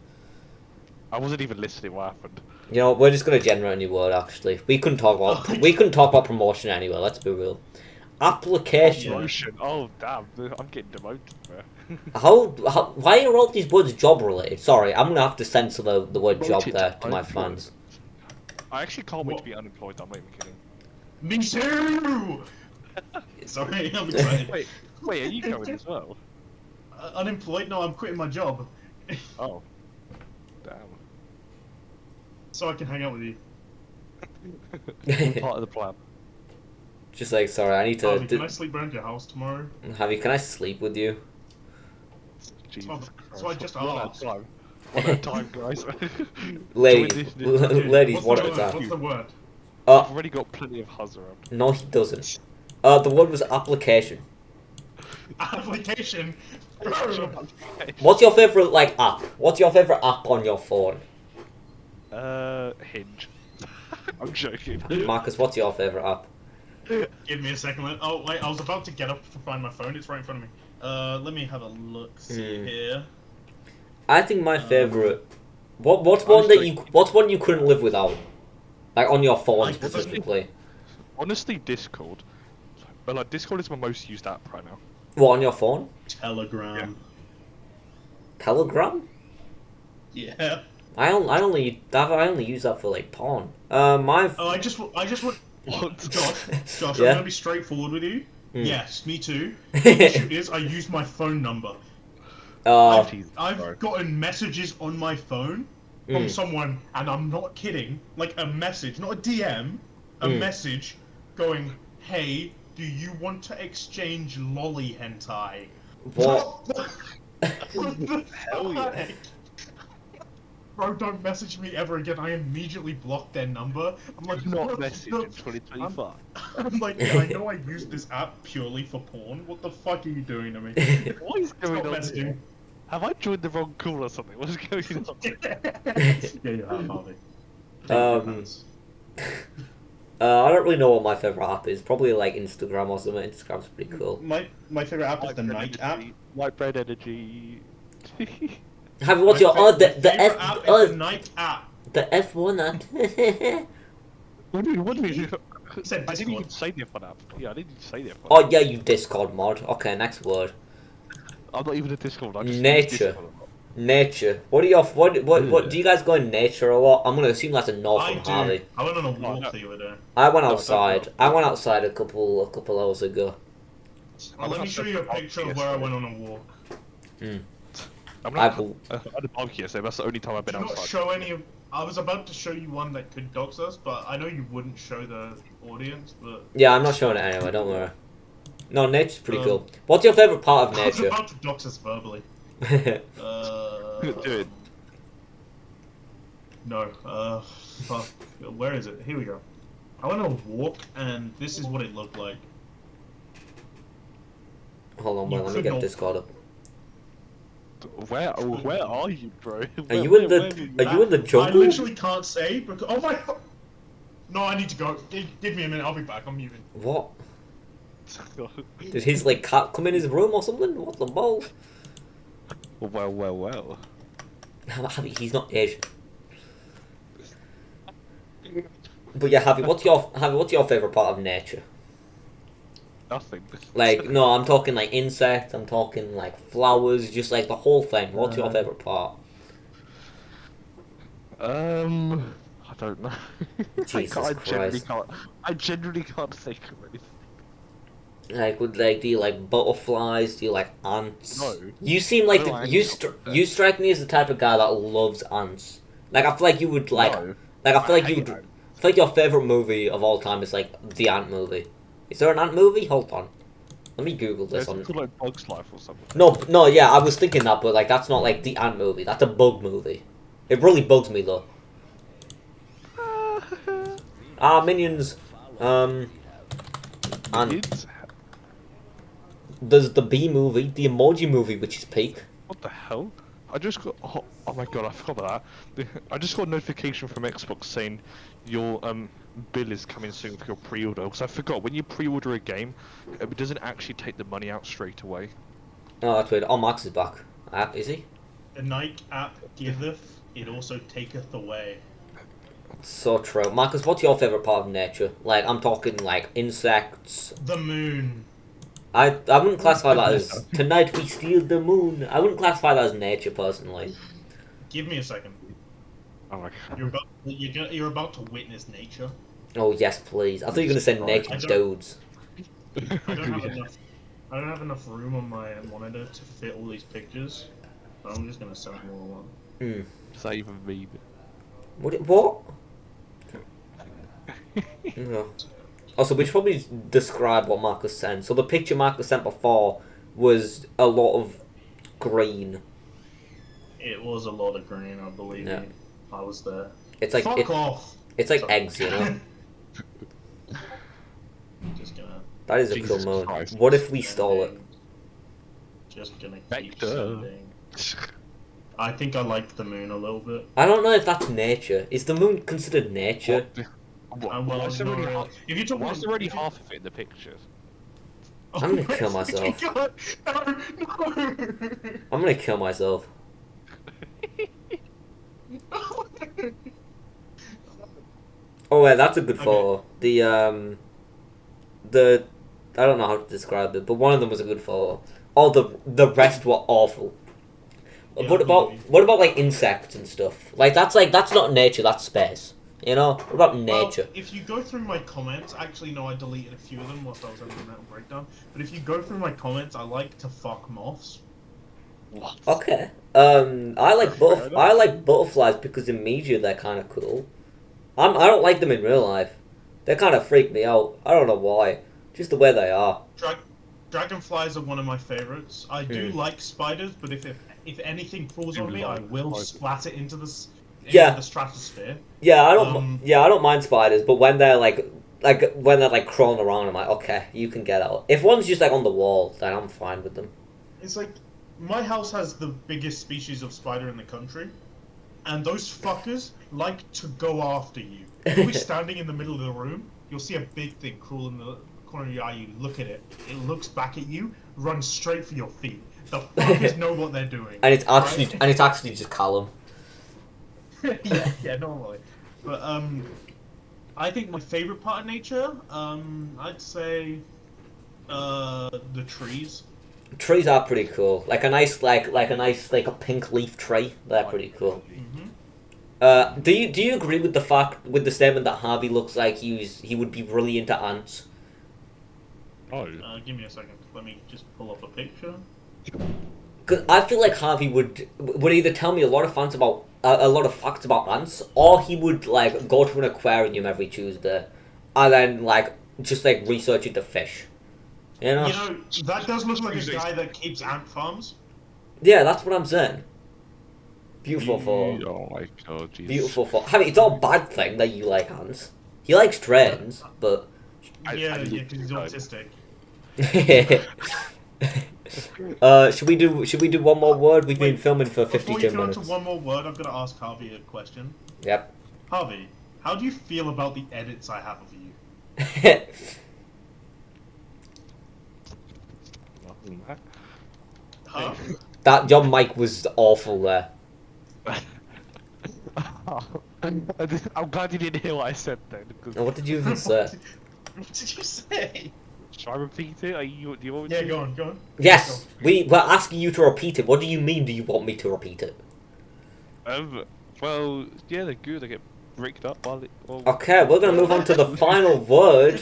I wasn't even listening what happened. You know, we're just gonna generate a new word. Actually, we couldn't talk about promotion anyway. Let's be real. Application. Promotion. Oh damn! I'm getting demoted, bro. Why are all these words job related? Sorry, I'm gonna have to censor the word job Promoted there to to my unemployed. fans. I actually can't wait What? to be unemployed. I'm not even kidding. Me too. Sorry, I'm excited. Wait, are you going as well? Unemployed? No, I'm quitting my job, Oh, damn. so I can hang out with you. All part of the plan. Just like, sorry, I need to. Harvey, can I sleep around your house tomorrow? Harvey, can I sleep with you? Jesus Christ. So I just One at a asked. time. One at a time, guys. Ladies, Okay, ladies, what's one the at a word? time. What's the word? I've already got plenty of Huzz around. No, he doesn't. The word was application. Application. What's your favorite like app? What's your favorite app on your phone? Hinge. I'm joking. Marcus, what's your favorite app? Give me a second. Oh wait, I was about to get up to find my phone. It's right in front of me. Let me have a look. See here. I think my favorite. What's one you couldn't live without? Like on your phone specifically. Honestly, Discord. But like Discord is my most used app right now. What, on your phone? Telegram. Yeah. Telegram? Yeah. I only use that for like porn. I just want. What? Josh, Yeah? I'm gonna be straightforward with you. Yes, me too. The issue is I use my phone number. I've gotten messages on my phone from someone, and I'm not kidding. Like a message, not a DM, a message going, "Hey, do you want to exchange lolly hentai?" What? What the Hell yeah. fuck? Bro, don't message me ever again. I immediately blocked their number. I'm like, Not what message the in 2025. I'm like, yeah, I know I use this app purely for porn. What the fuck are you doing to me? What is going Stop on messaging. here? Have I joined the wrong call or something? What's going on? Yeah, you have, Harvey. I don't really know what my favorite app is. Probably like Instagram or something. Instagram's pretty cool. My favorite app is the Night app. White bread energy. Have what's your the favorite F app is the Night app. the F1 app? What do you? Said I didn't Discord. even say the F1 app. Yeah, I didn't even say the F1 app. Oh yeah, you Discord mod. Okay, next word. I'm not even a Discord. I just use Nature. Discord a lot. Nature. What are your what do you guys go in nature a lot? I'm gonna assume that's a no I from do. Harvey. I went on a walk the other day. I went No, outside. don't. I went outside a couple hours ago. Let me show you a picture of where I went on a walk. I'm I not. will- I had a barbecue yesterday. That's the only time I've been Do not outside. show any of. I was about to show you one that could dox us, but I know you wouldn't show the audience. But Yeah, I'm not showing it anyway. Don't worry. No, nature's pretty cool. What's your favorite part of I was nature? about to dox us verbally. Do it. No. Fuck. Where is it? Here we go. I went on a walk, and this is what it looked like. Hold on, You let me could get not- Discord up. Where are you, bro? Are you in the I jungle? literally can't say because. Oh my. No, I need to go. Give me a minute. I'll be back. I'm muting. What? Did his like cat come in his room or something? What the balls? Well. He's not Asian. But yeah, what's your favorite part of nature? Nothing. Like, no, I'm talking like insects. I'm talking like flowers. Just like the whole thing. What's your favorite part? I don't know. Jesus Christ. I genuinely can't think of anything. Do you like butterflies? Do you like ants? No. You seem like I don't like you ants. you strike me as the type of guy that loves ants. Like I feel like you would like. No. Like I feel like you hate would. ants. I feel like your favorite movie of all time is like the Ant movie. Is there an Ant movie? Hold on. Let me Google this It's on. called like Bug's Life or something. No, yeah, I was thinking that, but like that's not like the Ant movie. That's a bug movie. It really bugs me though. Minions. And Kids? there's the Bee movie, the Emoji movie, which is peak. What the hell? I just got. Oh my god, I forgot about that. I just got a notification from Xbox saying your bill is coming soon for your pre-order. Because I forgot when you pre-order a game, it doesn't actually take the money out straight away. Oh, that's weird. Oh, Max is back. Is he? The Night app giveth, it also taketh away. So true. Marcus, what's your favorite part of nature? Like, I'm talking like insects. The moon. I wouldn't classify that as tonight we steal the moon. I wouldn't classify that as nature personally. Give me a second. Oh my god. You're about to witness nature. Oh yes, please. I thought you were gonna say naked I don't- dudes. I don't have enough room on my monitor to fit all these pictures. So I'm just gonna send them all one. Save me. What? No. Also, we should probably describe what Marcus sent. So the picture Marcus sent before was a lot of green. It was a lot of green, I believe. Yeah. Me. I was there. It's like Fuck off. It's like Sorry. eggs, you know. Just gonna. That is a Jesus cool moon. Christ. What if we stole it? Just gonna keep Vector. sending. I think I liked the moon a little bit. I don't know if that's nature. Is the moon considered nature? Well, Why is there no, already no. half? If you're talking Why is there already if you- half of it in the pictures? I'm gonna kill myself. God, no. I'm gonna kill myself. Oh wait, that's a good Okay. photo. I don't know how to describe it, but one of them was a good photo. All the rest were awful. Yeah, What about like insects and stuff? That's not nature, that's space. You know? What about nature? Well, if you go through my comments, actually no, I deleted a few of them whilst I was having a mental breakdown. But if you go through my comments, I like to fuck moths. What? Okay. I like butterflies because in media they're kind of cool. I don't like them in real life. They kind of freak me out. I don't know why. Just the way they are. Dragonflies are one of my favorites. I do Hmm. like spiders, but if anything falls You on me, I like will spiders. splat it into the Yeah. the stratosphere. Yeah, I Um, don't mind spiders, but when they're like when they're like crawling around, I'm like, okay, you can get out. If one's just like on the wall, then I'm fine with them. It's like my house has the biggest species of spider in the country, and those fuckers like to go after you. You'll be standing in the middle of the room, you'll see a big thing crawl in the corner of your eye. You look at it, it looks back at you, runs straight for your feet. The fuckers know what they're doing. And it's actually right? just Callum. yeah, normally. But I think my favorite part of nature, I'd say, the trees. Trees are pretty cool. Like a nice a pink leaf tree. They're pretty cool. Mm-hmm. Do you agree with the statement that Harvey looks like he would be really into ants? Oh. Give me a second. Let me just pull up a picture. Because I feel like Harvey would either tell me a lot of facts about ants, or he would like go to an aquarium every Tuesday, and then like just like research into fish. You know? You know, that does look like a guy that keeps ant farms. Yeah, that's what I'm saying. Beautiful photo. Oh my god, Jesus. Beautiful photo. I mean, it's not a bad thing that you like ants. He likes trains, but. Yeah, because he's autistic. Should we do one more word? We've been filming for Before 52 you go minutes. into one more word, I'm going to ask Harvey a question. Yep. Harvey, how do you feel about the edits I have of you? Huh? That your mic was awful there. I'm glad you didn't hear what I said then. Because... What did you even say? What did you say? Should I repeat it? Do you want me Yeah, to? go on. Yes, we're asking you to repeat it. What do you mean? Do you want me to repeat it? Well, yeah, they're good. They get bricked up while it. Okay, we're gonna move on to the final word.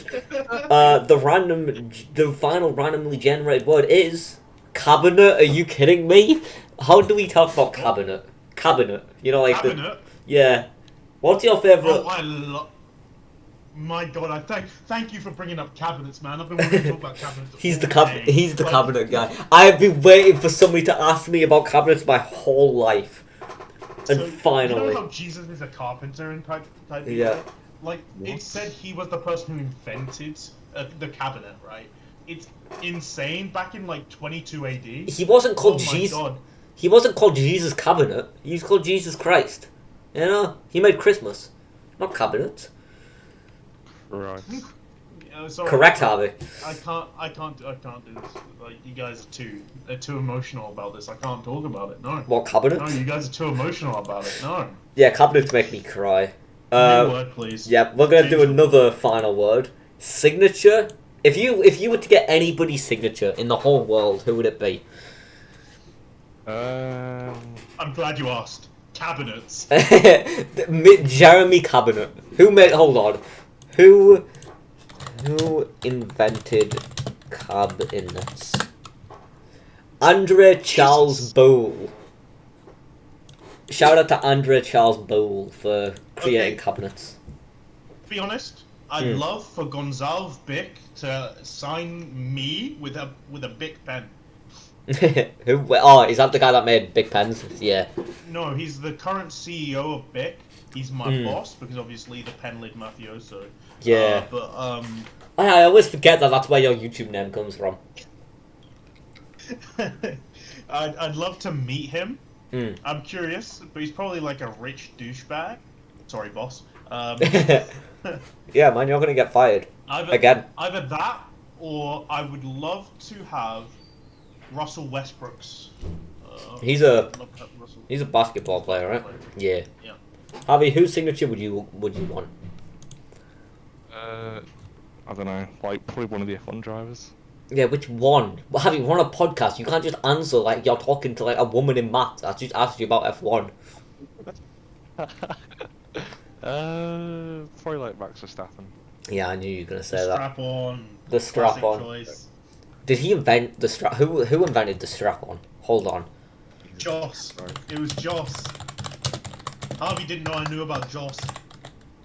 The final randomly generated word is cabinet. Are you kidding me? How do we talk about cabinet? Cabinet. You know, like Cabinet? yeah. What's your favorite? Oh, I love... My god, I thank you for bringing up cabinets, man. I've been wanting to talk about cabinets. He's the all day. He's the Like, cabinet guy. I have been waiting for somebody to ask me about cabinets my whole life, and so, finally. You know how Jesus is a carpenter and type Yeah. Like, it said he was the person who invented the cabinet, right? It's insane. Back in, like, 22 AD. He wasn't called Oh my Jesus. god. He wasn't called Jesus Cabinet. He was called Jesus Christ. You know, he made Christmas, not cabinets. Right. Sorry, Correct, Harvey. I can't do this. Like, you guys are too emotional about this. I can't talk about it. No. What cabinets? No, you guys are too emotional about it. No. Yeah, cabinets make me cry. New word, please. Yeah, we're gonna do Change another final word. Signature. If you were to get anybody's signature in the whole world, who would it be? I'm glad you asked. Cabinets. Jeremy Cabinet. Who made? Hold on. Who invented cabinets? Andre Charles Boole. Shout out to Andre Charles Boole for creating Okay. cabinets. Be honest. I'd love for Gonzalez Bic to sign me with a Bic pen. Who? Oh, is that the guy that made Big Pens? Yeah. No, he's the current CEO of Bic. He's my boss because obviously the pen lid mafioso. Yeah. But I always forget that that's where your YouTube name comes from. I'd love to meet him. Mm. I'm curious, but he's probably like a rich douchebag. Sorry, boss. Yeah, man, you're gonna get fired again. Either that, or I would love to have Russell Westbrook's. He's a basketball player, right? Yeah. Yeah. Harvey, whose signature would you want? I don't know, like probably one of the F1 drivers. Yeah, which one? Well, Harvey, we're on a podcast. You can't just answer like you're talking to like a woman in maths. I just asked you about F1. Probably like Max Verstappen. Yeah, I knew you were gonna say that. Strap-on. The strap-on. Choice. Did he invent the strap? Who invented the strap-on? Hold on. Joss. It was Joss. Harvey didn't know I knew about Joss,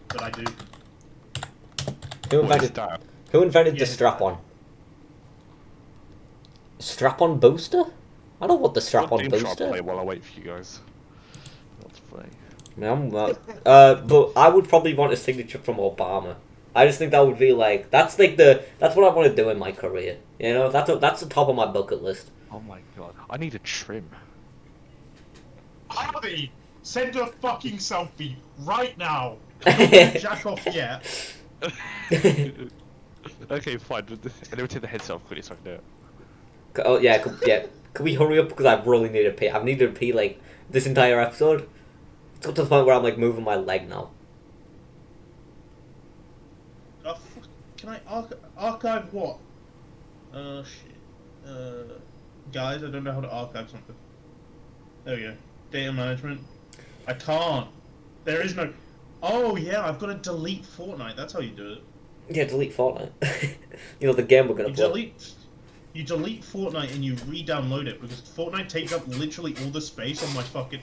but I do. Who invented the strap-on? Strap-on booster? I don't want the strap-on booster. Play while I wait for you guys. Let's play. But I would probably want a signature from Obama. I just think that would be like that's what I want to do in my career. You know, that's the top of my bucket list. Oh my god, I need a trim. Harvey, send a fucking selfie right now. Don't jack off yet. Okay, fine. And then we take the headset off quickly so I can do it. Oh yeah, can we hurry up because I really need to pee. I've needed to pee like this entire episode. It's got to the point where I'm like moving my leg now. Can I archive what? Shit. Guys, I don't know how to archive something. There we go. Data management. I can't. There is no. Oh yeah, I've got to delete Fortnite. That's how you do it. Yeah, delete Fortnite. You know the game we're gonna play. You delete Fortnite and you re-download it because Fortnite takes up literally all the space on my fucking.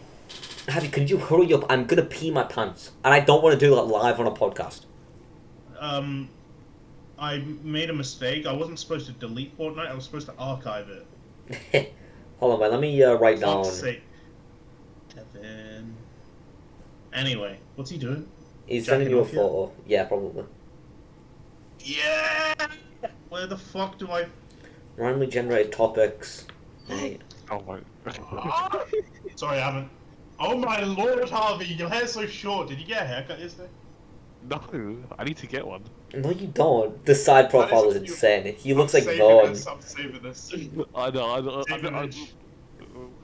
Harvey, can you hurry up? I'm gonna pee my pants, and I don't want to do that live on a podcast. I made a mistake. I wasn't supposed to delete Fortnite. I was supposed to archive it. Hold on, man. Let me write down. Fuck's sake. Kevin. Anyway, what's he doing? He's sending you a photo. Yeah, probably. Yeah. Where the fuck do I? Randomly generated topics. Hey. Oh my. Sorry, I haven't. Oh my lord, Harvey, your hair's so short. Did you get a haircut yesterday? No, I need to get one. No, you don't. The side profile is insane. He looks like Vaughn. I'm saving this. I know.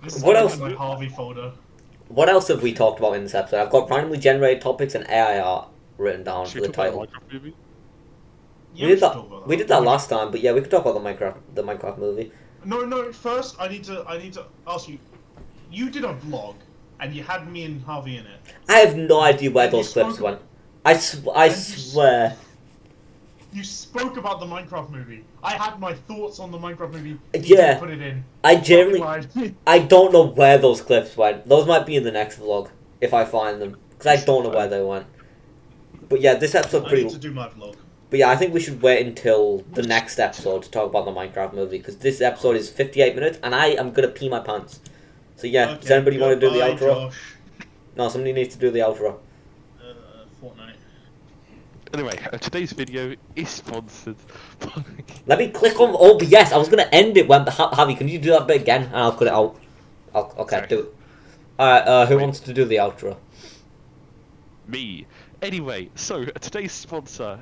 This What is else? my Harvey folder. What else have we talked about in this episode? I've got randomly generated topics and AI art written down for the title. Yeah, We did that last time, but yeah, we could talk about the Minecraft movie. No. First, I need to ask you. You did a vlog, and you had me and Harvey in it. I have no idea where those clips went. I swear. You spoke about the Minecraft movie. I had my thoughts on the Minecraft movie. Yeah. Put it in. I don't know where those clips went. Those might be in the next vlog if I find them, because I don't know where they went. But yeah, this episode I need to do my vlog. But yeah, I think we should wait until the next episode to talk about the Minecraft movie, because this episode is 58 minutes, and I am gonna pee my pants. So yeah, Okay, does anybody want to do the outro? Josh. No, somebody needs to do the outro. Fortnite. Anyway, today's video is sponsored by... Let me click on OBS. I was gonna end it when Javi, can you do that bit again, and I'll cut it out. Okay, Sorry. do it. Alright, who wants to do the outro? Me. Anyway, so today's sponsor